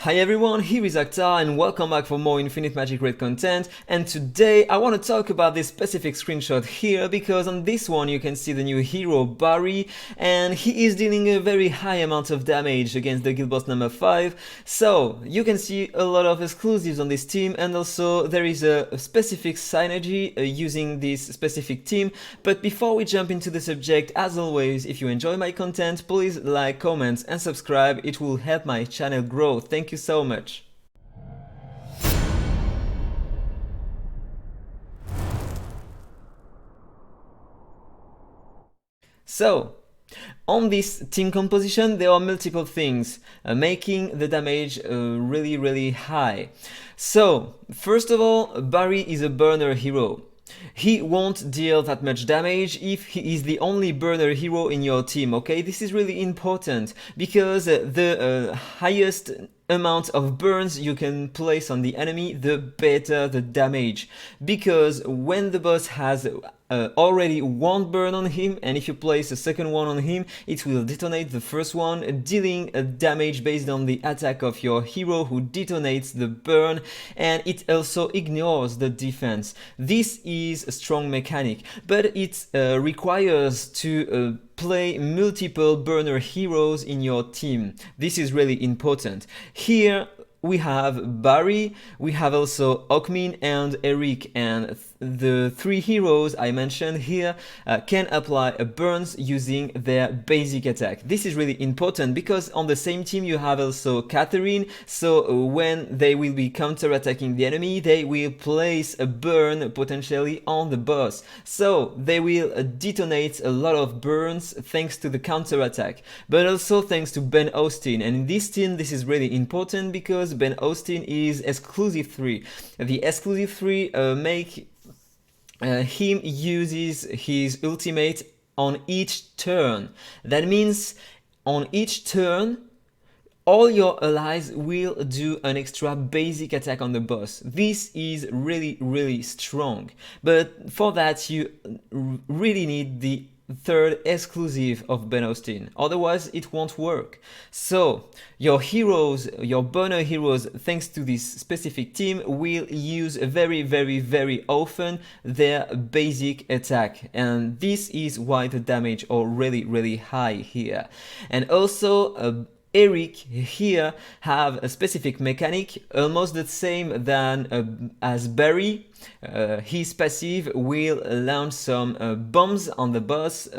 Hi everyone, here is Akhtar and welcome back for more Infinite Magicraid content. And today I want to talk about this specific screenshot here because on this one you can see the new hero Bari, and he is dealing a very high amount of damage against the guild boss number 5. So you can see a lot of exclusives on this team, and also there is a specific synergy using this specific team. But before we jump into the subject, as always, if you enjoy my content, please like, comment and subscribe. It will help my channel grow. Thank you so much. So, on this team composition, there are multiple things making the damage really high. So, first of all, Bari is a burner hero. He won't deal that much damage if he is the only burner hero in your team, okay? This is really important because the highest amount of burns you can place on the enemy, the better the damage. Because when the boss has already one burn on him, and if you place a second one on him, it will detonate the first one, dealing damage based on the attack of your hero who detonates the burn, and it also ignores the defense. This is a strong mechanic, but it requires to play multiple burner heroes in your team. This is really important. Here we have Bari, we have also Okmin and Eric, and the three heroes I mentioned here can apply burns using their basic attack. This is really important because on the same team you have also Katherine, so when they will be counter-attacking the enemy, they will place a burn potentially on the boss. So they will detonate a lot of burns thanks to the counter-attack, but also thanks to Ben Austin. And in this team this is really important because Ben Austin is exclusive 3. The exclusive 3 make him uses his ultimate on each turn. That means on each turn all your allies will do an extra basic attack on the boss. This is really strong, but for that you really need the third exclusive of Ben Austin, otherwise it won't work. So your heroes, your burner heroes, thanks to this specific team, will use very often their basic attack, and this is why the damage are really high here. And also Eric here have a specific mechanic almost the same than as Bari. His passive will launch some bombs on the boss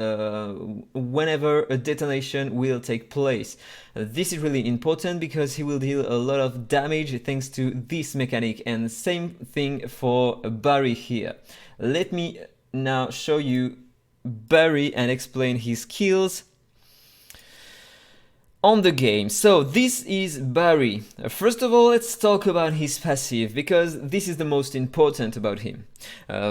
whenever a detonation will take place. This is really important because he will deal a lot of damage thanks to this mechanic, and same thing for Bari here. Let me now show you Bari and explain his skills on the game. So this is Bari. First of all, let's talk about his passive because this is the most important about him.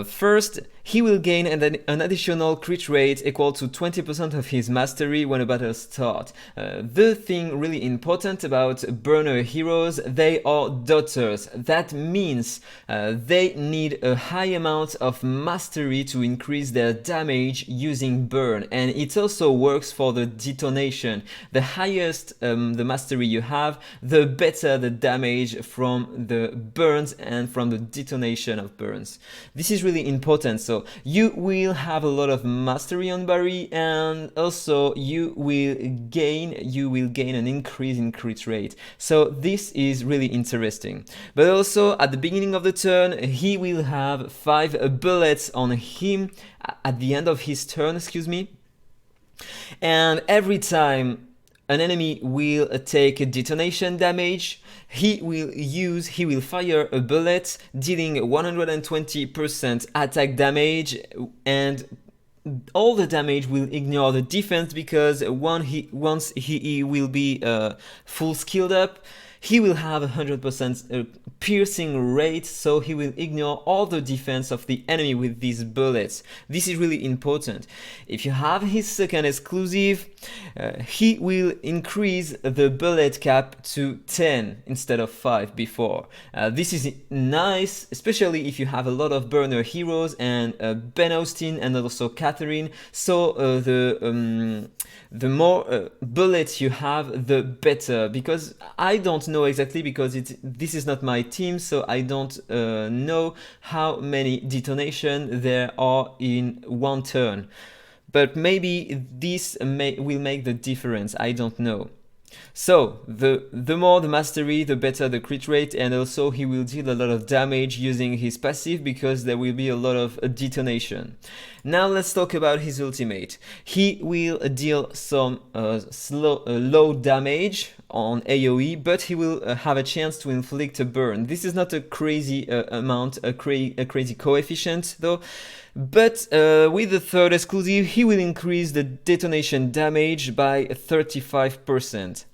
First, he will gain an additional crit rate equal to 20% of his mastery when a battle starts. The thing really important about burner heroes, they are doters. That means they need a high amount of mastery to increase their damage using burn, and it also works for the detonation. The highest the mastery you have, the better the damage from the burns and from the detonation of burns. This is really important. So you will have a lot of mastery on Bari, and also you will gain an increase in crit rate. So this is really interesting. But also at the beginning of the turn, he will have 5 bullets on him at the end of his turn, and every time an enemy will take a detonation damage, he will fire a bullet dealing 120% attack damage, and all the damage will ignore the defense because once he will be full skilled up, he will have 100% piercing rate, so he will ignore all the defense of the enemy with these bullets. This is really important. If you have his second exclusive, he will increase the bullet cap to 10 instead of 5 before. This is nice, especially if you have a lot of burner heroes and Ben Austin and also Katherine, so the more bullets you have, the better, because I don't know exactly because this is not my team, so I don't know how many detonation there are in one turn. But maybe this will make the difference, I don't know. So, the more the mastery, the better the crit rate, and also he will deal a lot of damage using his passive because there will be a lot of detonation. Now let's talk about his ultimate. He will deal some low damage on AoE, but he will have a chance to inflict a burn. This is not a crazy amount, a crazy coefficient though. But with the third exclusive, he will increase the detonation damage by 35%.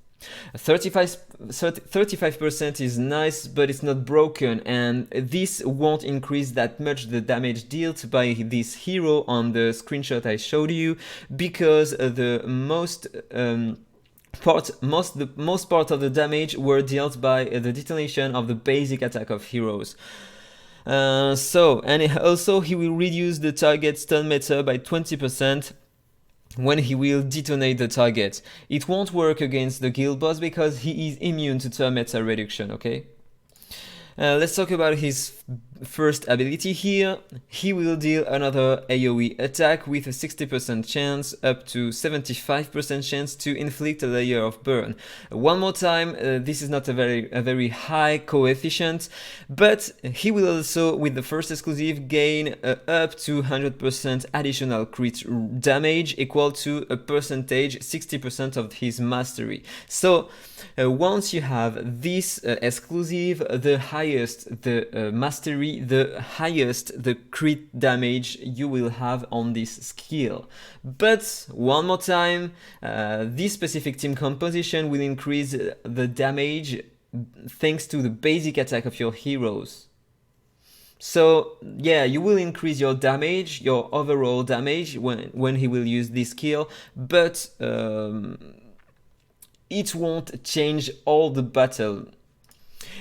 35% is nice, but it's not broken, and this won't increase that much the damage dealt by this hero on the screenshot I showed you, because the most part of the damage were dealt by the detonation of the basic attack of heroes. And also he will reduce the target stun meter by 20% when he will detonate the target. It won't work against the guild boss because he is immune to turn meta reduction, okay? Let's talk about his first ability here. He will deal another AoE attack with a 60% chance up to 75% chance to inflict a layer of burn. One more time, this is not a very high coefficient, but he will also, with the first exclusive, gain up to 100% additional crit damage equal to a percentage 60% of his mastery. So once you have this exclusive, the highest the mastery, the highest the crit damage you will have on this skill. But one more time, this specific team composition will increase the damage thanks to the basic attack of your heroes. So yeah, you will increase your damage, your overall damage when he will use this skill, but it won't change all the battle.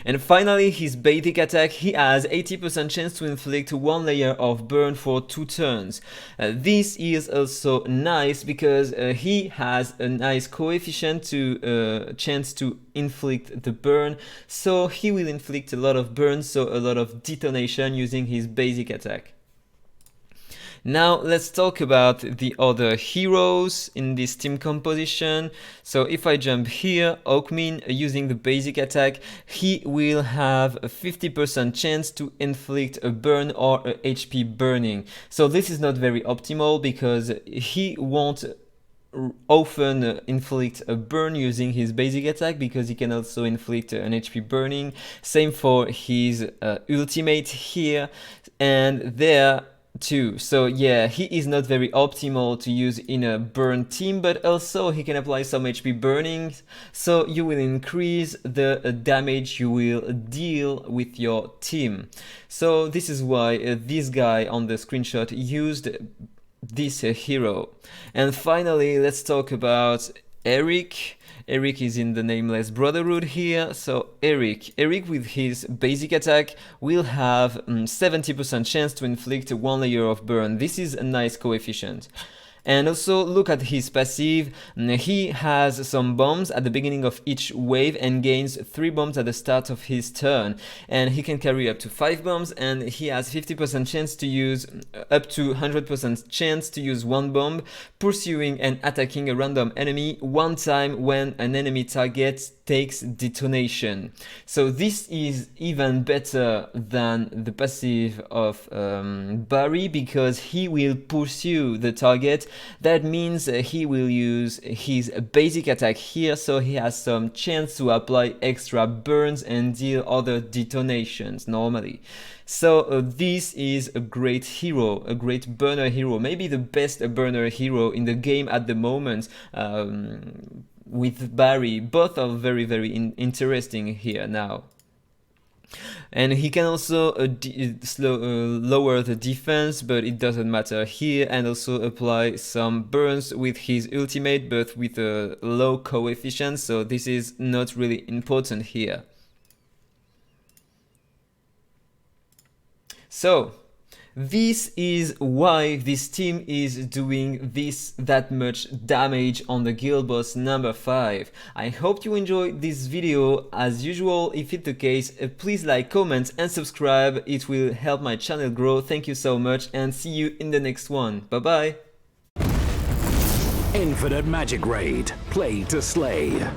And finally, his basic attack, he has 80% chance to inflict one layer of burn for 2 turns. This is also nice because he has a nice coefficient to chance to inflict the burn, so he will inflict a lot of burn, so a lot of detonation using his basic attack. Now let's talk about the other heroes in this team composition. So if I jump here, Oakmin, using the basic attack, he will have a 50% chance to inflict a burn or a HP burning. So this is not very optimal because he won't often inflict a burn using his basic attack because he can also inflict an HP burning. Same for his ultimate here and there too. So yeah, he is not very optimal to use in a burn team, but also he can apply some HP burning, so you will increase the damage you will deal with your team. So this is why this guy on the screenshot used this hero. And finally, let's talk about Eric. Eric is in the Nameless Brotherhood here. So Eric with his basic attack will have 70% chance to inflict one layer of burn. This is a nice coefficient. And also look at his passive. He has some bombs at the beginning of each wave and gains 3 bombs at the start of his turn. And he can carry up to 5 bombs, and he has 50% chance to use up to 100% chance to use 1 bomb, pursuing and attacking a random enemy 1 time when an enemy target takes detonation. So this is even better than the passive of Bari because he will pursue the target. That means he will use his basic attack here, so he has some chance to apply extra burns and deal other detonations normally. So this is a great hero, a great burner hero, maybe the best burner hero in the game at the moment. With Bari, both are very interesting here now. And he can also lower the defense, but it doesn't matter here, and also apply some burns with his ultimate, but with a low coefficient, so this is not really important here. So This is why this team is doing that much damage on the guild boss number 5. I hope you enjoyed this video. As usual, if it's the case, please like, comment and subscribe. It will help my channel grow. Thank you so much and see you in the next one. Bye bye. Infinite Magicraid. Play to slay.